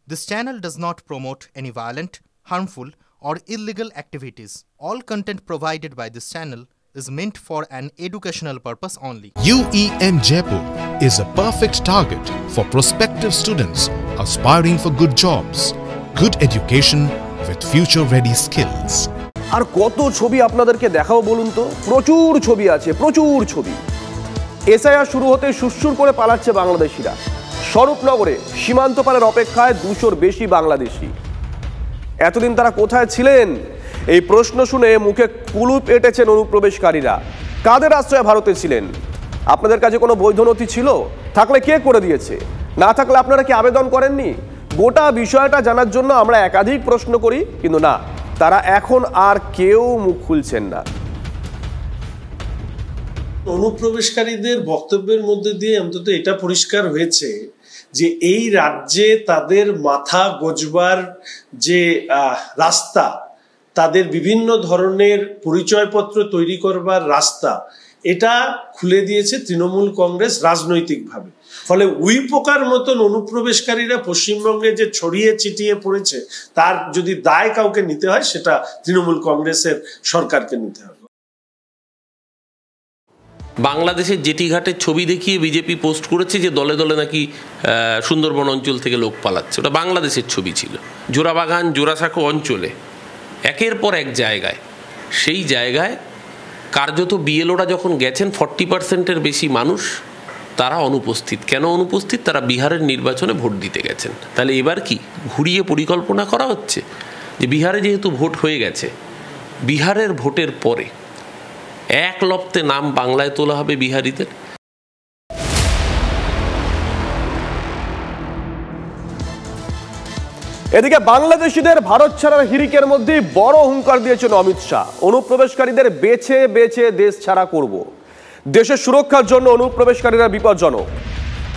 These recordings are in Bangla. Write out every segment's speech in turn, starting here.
This channel does not promote any violent, harmful, or illegal activities. All content provided by this channel is meant for an educational purpose only. UEM Jaipur is a perfect target for prospective students aspiring for good jobs, good education with future-ready skills. আর কত ছবি আপনাদেরকে দেখাবো বলুন তো? প্রচুর ছবি আছে, প্রচুর ছবি। এসআইআর শুরু হতে সুরসুর করে পালাচ্ছে বাংলাদেশিরা। স্বরূপনগরে সীমান্ত পারের অপেক্ষায় 200-র বেশি বাংলাদেশি। এতদিন তারা কোথায় ছিলেন? এই প্রশ্ন শুনে মুখে কুলুপ এঁটেছেন অনুপ্রবেশকারীরা। কাদের আশ্রয়ে ভারতে ছিলেন? আপনাদের কাছে কোনো বৈধ নথি ছিল? থাকলে কে করে দিয়েছে? না থাকলে আপনারা কি আবেদন করেননি? গোটা বিষয়টা জানার জন্য আমরা একাধিক প্রশ্ন করি, কিন্তু না, তারা এখন আর কেউ মুখ খুলছেন না। অনুপ্রবেশকারীদের বক্তব্যের মধ্যে দিয়ে অন্তত এটা পরিষ্কার হয়েছে যে এই রাজ্যে তাদের মাথা গোজবার যে রাস্তা, তাদের বিভিন্ন ধরনের পরিচয়পত্র তৈরি করবার রাস্তা, এটা খুলে দিয়েছে তৃণমূল কংগ্রেস রাজনৈতিকভাবে। ফলে উই পোকার মতন অনুপ্রবেশকারীরা পশ্চিমবঙ্গে যে ছড়িয়ে ছিটিয়ে পড়েছে, তার যদি দায় কাউকে নিতে হয়, সেটা তৃণমূল কংগ্রেসের সরকারকে নিতে হবে। বাংলাদেশের জেটিঘাটের ছবি দেখিয়ে বিজেপি পোস্ট করেছে যে দলে দলে নাকি সুন্দরবন অঞ্চল থেকে লোক পালাচ্ছে। ওটা বাংলাদেশের ছবি ছিল। জোড়াবাগান জোড়াসাঁকো অঞ্চলে একের পর এক জায়গায়, সেই জায়গায় কার্যত বিএলওরা যখন গেছেন 40%-এর বেশি মানুষ তারা অনুপস্থিত। কেন অনুপস্থিত? তারা বিহারের নির্বাচনে ভোট দিতে গেছেন। তাহলে এবার কি ঘুরিয়ে পরিকল্পনা করা হচ্ছে যে বিহারে যেহেতু ভোট হয়ে গেছে, বিহারের ভোটের পরে এক লপ্তে নাম বাংলায় তোলা হবে বিহারিদের। এদিকে বাংলাদেশিদের ভারত ছাড়ার হিড়িকের মধ্যে বড় হুঙ্কার দিয়েছেন অমিত শাহ। অনুপ্রবেশকারীদের বেছে বেছে দেশ ছাড়া করব। দেশের সুরক্ষার জন্য অনুপ্রবেশকারীরা বিপজ্জনক।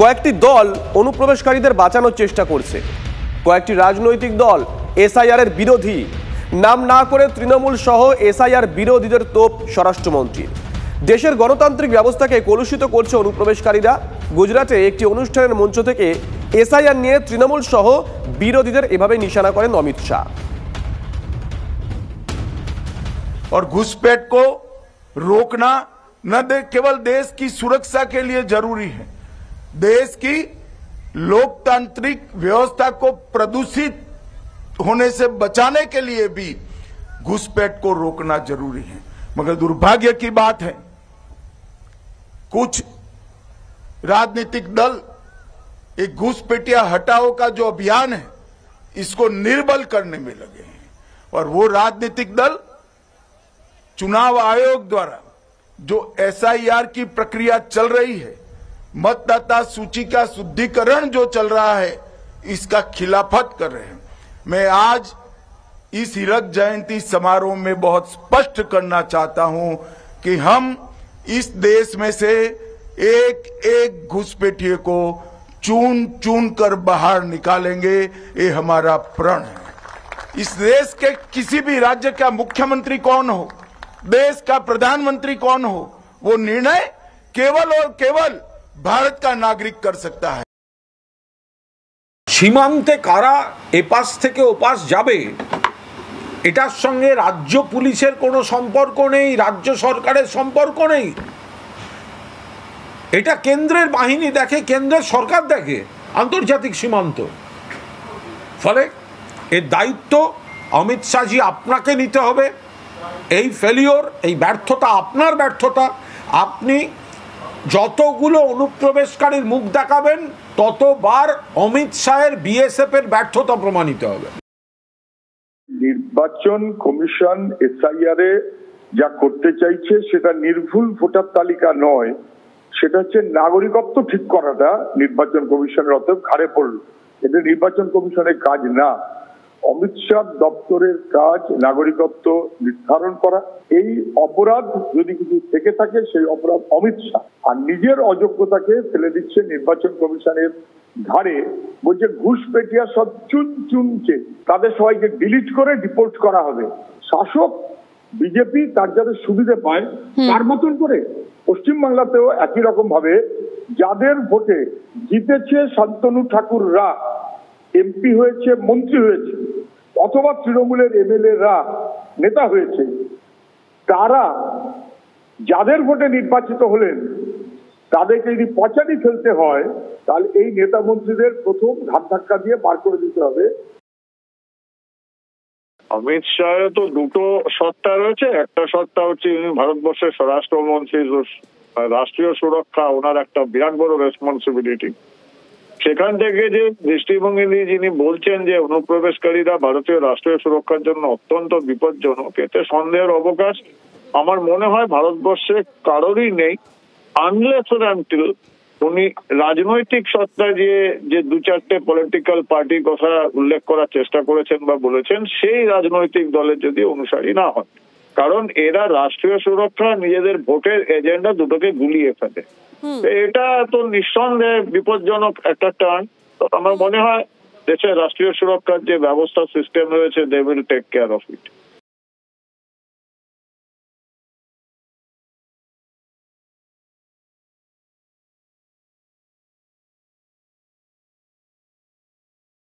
কয়েকটি দল অনুপ্রবেশকারীদের বাঁচানোর চেষ্টা করছে। কয়েকটি রাজনৈতিক দল এসআইআর এর বিরোধী। নাম না করে তৃণমূল সহ এসআইআর বিরোধীদের তোপ স্বরাষ্ট্রমন্ত্রী। দেশের গণতান্ত্রিক ব্যবস্থাকে কলুষিত করছে অনুপ্রবেশকারীরা। গুজরাটে একটি অনুষ্ঠানের মঞ্চ থেকে এসআইআর নিয়ে তৃণমূল সহ বিরোধীদের এভাবে নিশানা করেন অমিত শাহ। और घुसपैठ को रोकना न केवल देश की सुरक्षा के लिए जरूरी है, देश की लोकतांत्रिक व्यवस्था को प्रदूषित होने से बचाने के लिए भी घुसपैठ को रोकना जरूरी है। मगर दुर्भाग्य की बात है, कुछ राजनीतिक दल एक घुसपैठिया हटाओ का जो अभियान है, इसको निर्बल करने में लगे हैं। और वो राजनीतिक दल चुनाव आयोग द्वारा जो एसआईआर की प्रक्रिया चल रही है, मतदाता सूची का शुद्धिकरण जो चल रहा है, इसका खिलाफत कर रहे हैं। मैं आज इस हीरक जयंती समारोह में बहुत स्पष्ट करना चाहता हूं कि हम इस देश में से एक एक घुसपैठिए को चून चून कर बाहर निकालेंगे। ये हमारा प्रण है। इस देश के किसी भी राज्य का मुख्यमंत्री कौन हो, देश का प्रधानमंत्री कौन हो, वो निर्णय केवल और केवल भारत का नागरिक कर सकता है। সীমান্তে কারা এপাশ থেকে ওপাশ যাবে, এটার সঙ্গে রাজ্য পুলিশের কোনো সম্পর্ক নেই, রাজ্য সরকারের সম্পর্ক নেই। এটা কেন্দ্রের বাহিনী দেখে, কেন্দ্রের সরকার দেখে আন্তর্জাতিক সীমান্ত। ফলে এর দায়িত্ব অমিত শাহজি আপনাকে নিতে হবে। এই ফেলিওর, এই ব্যর্থতা আপনার ব্যর্থতা। আপনি যতগুলো অনুপ্রবেশকারীর মুখ দেখাবেন, ততবার অমিত শাহের বিএসএফ এর ব্যর্থতা প্রমাণিত হবে। নির্বাচন কমিশন এসআইআর এ যা করতে চাইছে সেটা নির্ভুল ভোটার তালিকা নয়, সেটা হচ্ছে নাগরিকত্ব ঠিক করাটা নির্বাচন কমিশনের অতএব ঘাড়ে পড়ল। এটা নির্বাচন কমিশনের কাজ না। অমিত শাহ দপ্তরের কাজ নাগরিকত্ব নির্ধারণ করা। এই অপরাধ যদি কিছু থেকে থাকে, সেই অপরাধ অমিত শাহ আর নিজের অযোগ্যতাকে ফেলে দিচ্ছে নির্বাচন কমিশনের ঘাড়ে। বলছে ঘুষপেটিয়া সব চুন চুনছে, তাদের সবাইকে ডিলিট করে ডিপোর্ট করা হবে। শাসক বিজেপি তার যাতে সুবিধে পায় তার মতন করে পশ্চিমবাংলাতেও একই রকম ভাবে যাদের ভোটে জিতেছে শান্তনু ঠাকুররা, এমপি হয়েছে, মন্ত্রী হয়েছে, অথবা তৃণমূলের এমএলএরা নেতা হয়েছে, তারা যাদের ভোটে নির্বাচিত হলেন তাদেরকে যদি পচানি ফেলতে হয় তাহলে এই নেতা মন্ত্রীদের প্রথম ঘাট ধাক্কা দিয়ে বার করে দিতে হবে। অমিত শাহের তো দুটো সত্তা রয়েছে। একটা সত্তা হচ্ছে ভারতবর্ষের স্বরাষ্ট্রমন্ত্রী, রাষ্ট্রীয় সুরক্ষা ওনার একটা বিরাট বড় রেসপন্সিবিলিটি। সেখান থেকে যে দৃষ্টিভঙ্গি নিয়ে যিনি বলছেন যে অনুপ্রবেশকারীরা ভারতীয় রাষ্ট্রীয় সুরক্ষার জন্য অত্যন্ত বিপজ্জনক, এতে সন্দেহের অবকাশ আমার মনে হয় ভারতবর্ষে কারোরই নেই, আনলেস আনটিল উনি রাজনৈতিক সত্তা যে দু চারটে পলিটিক্যাল পার্টির কথা উল্লেখ করার চেষ্টা করেছেন বা বলেছেন, সেই রাজনৈতিক দলের যদি অনুসারী না হয়। কারণ এরা রাষ্ট্রীয় সুরক্ষা, নিজেদের ভোটের এজেন্ডা দুটোকে গুলিয়ে ফেলে। এটা তো নিঃসন্দেহে বিপজ্জনক একটা টার্ন। তো আমার মনে হয় দেশের রাষ্ট্রীয় সুরক্ষার যে ব্যবস্থা সিস্টেম রয়েছে, they will take care of it.